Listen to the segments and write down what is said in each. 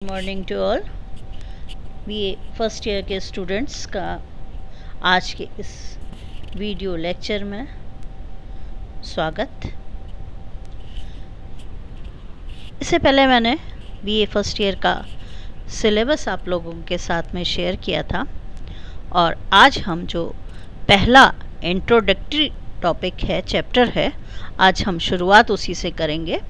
Morning to all. BA first year के students का आज के इस वीडियो लेक्चर में स्वागत। इससे पहले मैंने बीए फर्स्ट ईयर का सिलेबस आप लोगों के साथ में शेयर किया था और आज हम जो पहला इंट्रोडक्टरी टॉपिक है, चैप्टर है, आज हम शुरुआत उसी से करेंगे।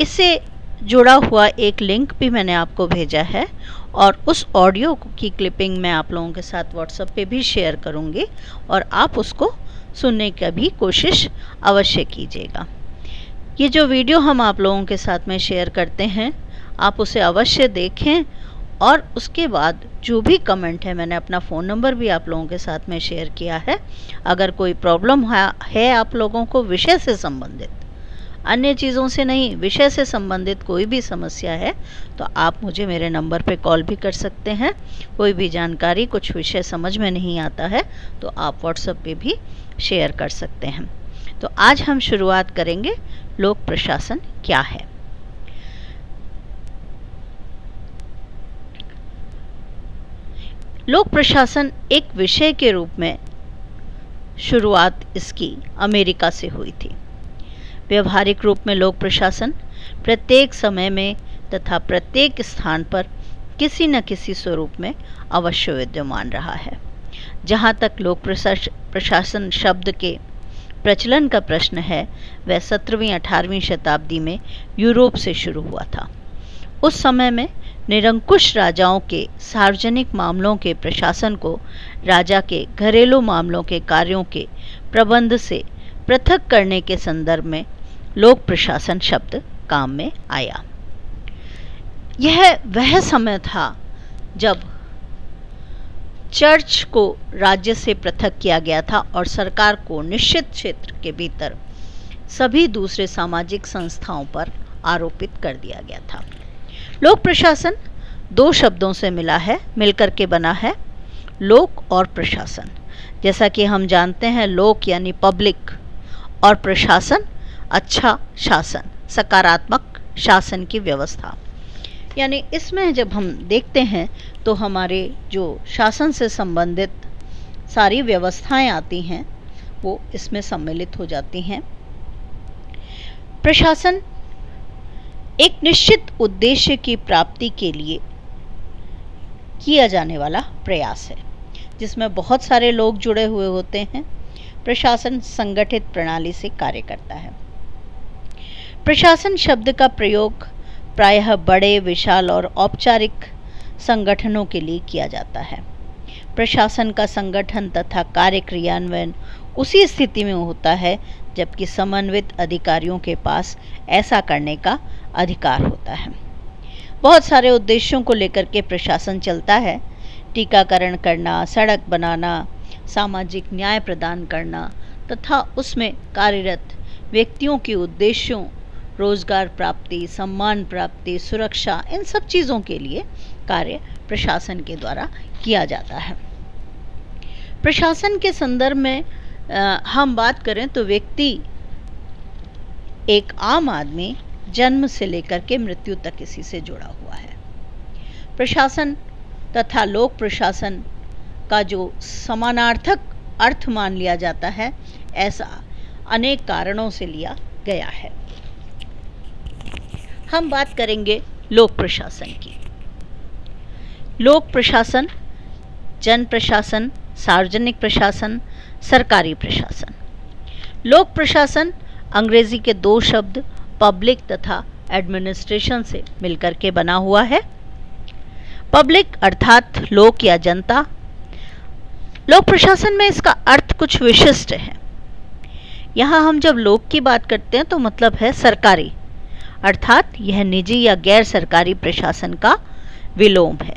इससे जुड़ा हुआ एक लिंक भी मैंने आपको भेजा है और उस ऑडियो की क्लिपिंग मैं आप लोगों के साथ व्हाट्सएप पे भी शेयर करूंगी और आप उसको सुनने की भी कोशिश अवश्य कीजिएगा। ये जो वीडियो हम आप लोगों के साथ में शेयर करते हैं, आप उसे अवश्य देखें और उसके बाद जो भी कमेंट है, मैंने अपना फ़ोन नंबर भी आप लोगों के साथ में शेयर किया है। अगर कोई प्रॉब्लम है आप लोगों को विषय से संबंधित, अन्य चीज़ों से नहीं, विषय से संबंधित कोई भी समस्या है तो आप मुझे मेरे नंबर पे कॉल भी कर सकते हैं। कोई भी जानकारी, कुछ विषय समझ में नहीं आता है तो आप व्हाट्सएप पे भी शेयर कर सकते हैं। तो आज हम शुरुआत करेंगे, लोक प्रशासन क्या है। लोक प्रशासन एक विषय के रूप में शुरुआत इसकी अमेरिका से हुई थी। व्यवहारिक रूप में लोक प्रशासन प्रत्येक समय में तथा प्रत्येक स्थान पर किसी न किसी स्वरूप में अवश्य विद्यमान रहा है। जहाँ तक लोक प्रशासन शब्द के प्रचलन का प्रश्न है, वह 17वीं-18वीं शताब्दी में यूरोप से शुरू हुआ था। उस समय में निरंकुश राजाओं के सार्वजनिक मामलों के प्रशासन को राजा के घरेलू मामलों के कार्यों के प्रबंध से पृथक करने के संदर्भ में लोक प्रशासन शब्द काम में आया। यह वह समय था जब चर्च को राज्य से पृथक किया गया था और सरकार को निश्चित क्षेत्र के भीतर सभी दूसरे सामाजिक संस्थाओं पर आरोपित कर दिया गया था। लोक प्रशासन दो शब्दों से मिलकर के बना है, लोक और प्रशासन। जैसा कि हम जानते हैं, लोक यानी पब्लिक और प्रशासन अच्छा शासन, सकारात्मक शासन की व्यवस्था। यानी इसमें जब हम देखते हैं तो हमारे जो शासन से संबंधित सारी व्यवस्थाएं आती हैं वो इसमें सम्मिलित हो जाती हैं। प्रशासन एक निश्चित उद्देश्य की प्राप्ति के लिए किया जाने वाला प्रयास है जिसमें बहुत सारे लोग जुड़े हुए होते हैं। प्रशासन संगठित प्रणाली से कार्य करता है। प्रशासन शब्द का प्रयोग प्रायः बड़े, विशाल और औपचारिक संगठनों के लिए किया जाता है। प्रशासन का संगठन तथा कार्य क्रियान्वयन उसी स्थिति में होता है जबकि समन्वित अधिकारियों के पास ऐसा करने का अधिकार होता है। बहुत सारे उद्देश्यों को लेकर के प्रशासन चलता है। टीकाकरण करना, सड़क बनाना, सामाजिक न्याय प्रदान करना तथा उसमें कार्यरत व्यक्तियों के उद्देश्यों, रोजगार प्राप्ति, सम्मान प्राप्ति, सुरक्षा, इन सब चीज़ों के लिए कार्य प्रशासन के द्वारा किया जाता है। प्रशासन के संदर्भ में हम बात करें तो व्यक्ति, एक आम आदमी जन्म से लेकर के मृत्यु तक इसी से जुड़ा हुआ है। प्रशासन तथा लोक प्रशासन का जो समानार्थक अर्थ मान लिया जाता है, ऐसा अनेक कारणों से लिया गया है। हम बात करेंगे लोक प्रशासन की। लोक प्रशासन, जन प्रशासन, सार्वजनिक प्रशासन, सरकारी प्रशासन। लोक प्रशासन अंग्रेजी के दो शब्द पब्लिक तथा एडमिनिस्ट्रेशन से मिलकर के बना हुआ है। पब्लिक अर्थात लोक या जनता। लोक प्रशासन में इसका अर्थ कुछ विशिष्ट है। यहाँ हम जब लोक की बात करते हैं तो मतलब है सरकारी, अर्थात यह निजी या गैर सरकारी प्रशासन का विलोम है।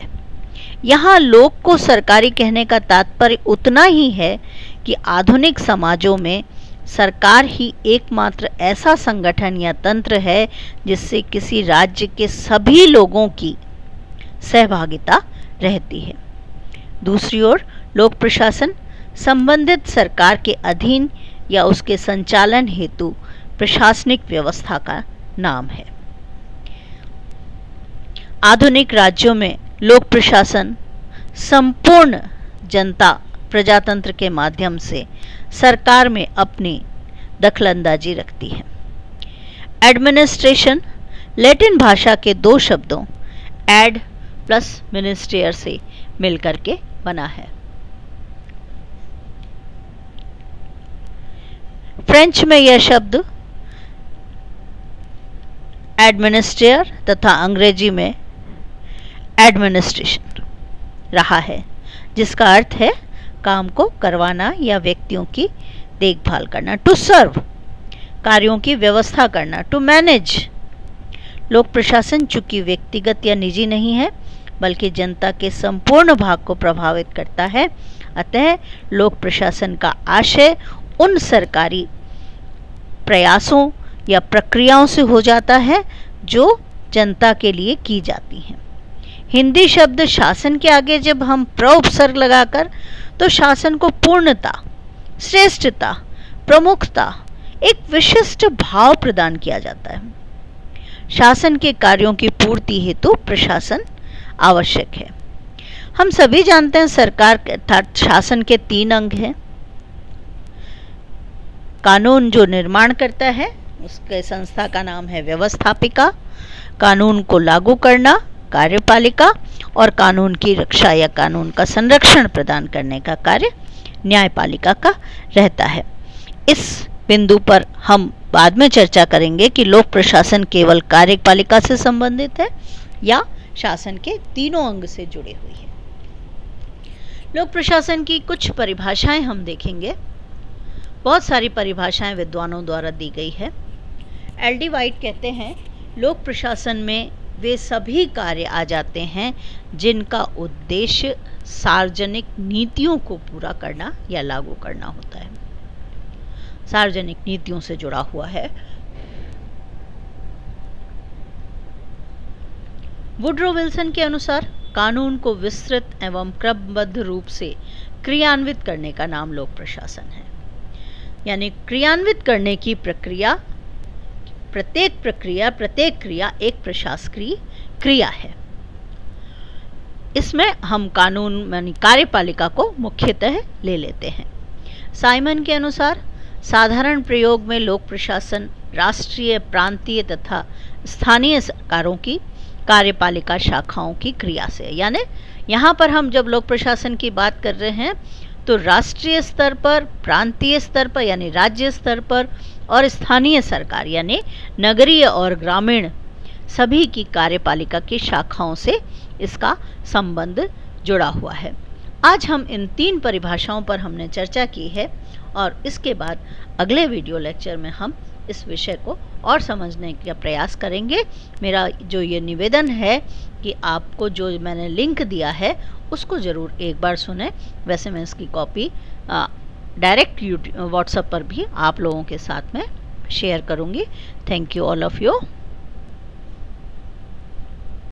यहाँ लोक को सरकारी कहने का तात्पर्य उतना ही है कि आधुनिक समाजों में सरकार ही एकमात्र ऐसा संगठन या तंत्र है जिससे किसी राज्य के सभी लोगों की सहभागिता रहती है। दूसरी ओर लोक प्रशासन संबंधित सरकार के अधीन या उसके संचालन हेतु प्रशासनिक व्यवस्था का नाम है। आधुनिक राज्यों में लोक प्रशासन संपूर्ण जनता प्रजातंत्र के माध्यम से सरकार में अपनी दखलंदाजी रखती है। एडमिनिस्ट्रेशन लैटिन भाषा के दो शब्दों एड प्लस मिनिस्ट्रियर से मिलकर के बना है। फ्रेंच में यह शब्द एडमिनिस्ट्रेयर तथा अंग्रेजी में एडमिनिस्ट्रेशन रहा है, जिसका अर्थ है काम को करवाना या व्यक्तियों की देखभाल करना। टू सर्व, कार्यों की व्यवस्था करना। टू मैनेज, लोक प्रशासन चूंकि व्यक्तिगत या निजी नहीं है बल्कि जनता के संपूर्ण भाग को प्रभावित करता है, अतः लोक प्रशासन का आशय उन सरकारी प्रयासों या प्रक्रियाओं से हो जाता है जो जनता के लिए की जाती हैं। हिंदी शब्द शासन के आगे जब हम उपसर्ग लगाकर तो शासन को पूर्णता, श्रेष्ठता, प्रमुखता, एक विशिष्ट भाव प्रदान किया जाता है। शासन के कार्यों की पूर्ति हेतु प्रशासन आवश्यक है। हम सभी जानते हैं सरकार अर्थात शासन के 3 अंग हैं। कानून जो निर्माण करता है उसके संस्था का नाम है व्यवस्थापिका, कानून को लागू करना कार्यपालिका और कानून की रक्षा या कानून का संरक्षण प्रदान करने का कार्य न्यायपालिका का रहता है। इस बिंदु पर हम बाद में चर्चा करेंगे कि लोक प्रशासन केवल कार्यपालिका से संबंधित है या शासन के तीनों अंग से जुड़े हुई है। लोक प्रशासन की कुछ परिभाषाएं हम देखेंगे। बहुत सारी परिभाषाएं विद्वानों द्वारा दी गई है। एल.डी. वाइट कहते हैं लोक प्रशासन में वे सभी कार्य आ जाते हैं जिनका उद्देश्य सार्वजनिक नीतियों को पूरा करना या लागू करना होता है। सार्वजनिक नीतियों से जुड़ा हुआ है। वुड्रो विल्सन के अनुसार कानून को विस्तृत एवं क्रमबद्ध रूप से क्रियान्वित करने का नाम लोक प्रशासन है। यानी क्रियान्वित करने की प्रक्रिया, प्रत्येक क्रिया एक प्रशासकीय क्रिया है। इसमें हम कानून यानी कार्यपालिका को मुख्यतः ले लेते हैं। साइमन के अनुसार साधारण प्रयोग में लोक प्रशासन राष्ट्रीय, प्रांतीय तथा स्थानीय सरकारों की कार्यपालिका शाखाओं की क्रिया से, यानी यहाँ पर हम जब लोक प्रशासन की बात कर रहे हैं तो राष्ट्रीय स्तर पर, प्रांतीय स्तर पर यानी राज्य स्तर पर और स्थानीय सरकार यानी नगरीय और ग्रामीण सभी की कार्यपालिका की शाखाओं से इसका संबंध जुड़ा हुआ है। आज हम इन 3 परिभाषाओं पर हमने चर्चा की है और इसके बाद अगले वीडियो लेक्चर में हम इस विषय को और समझने का प्रयास करेंगे। मेरा जो ये निवेदन है कि आपको जो मैंने लिंक दिया है उसको ज़रूर एक बार सुने। वैसे मैं इसकी कॉपी डायरेक्ट व्हाट्सएप पर भी आप लोगों के साथ में शेयर करूँगी। Thank you all of you.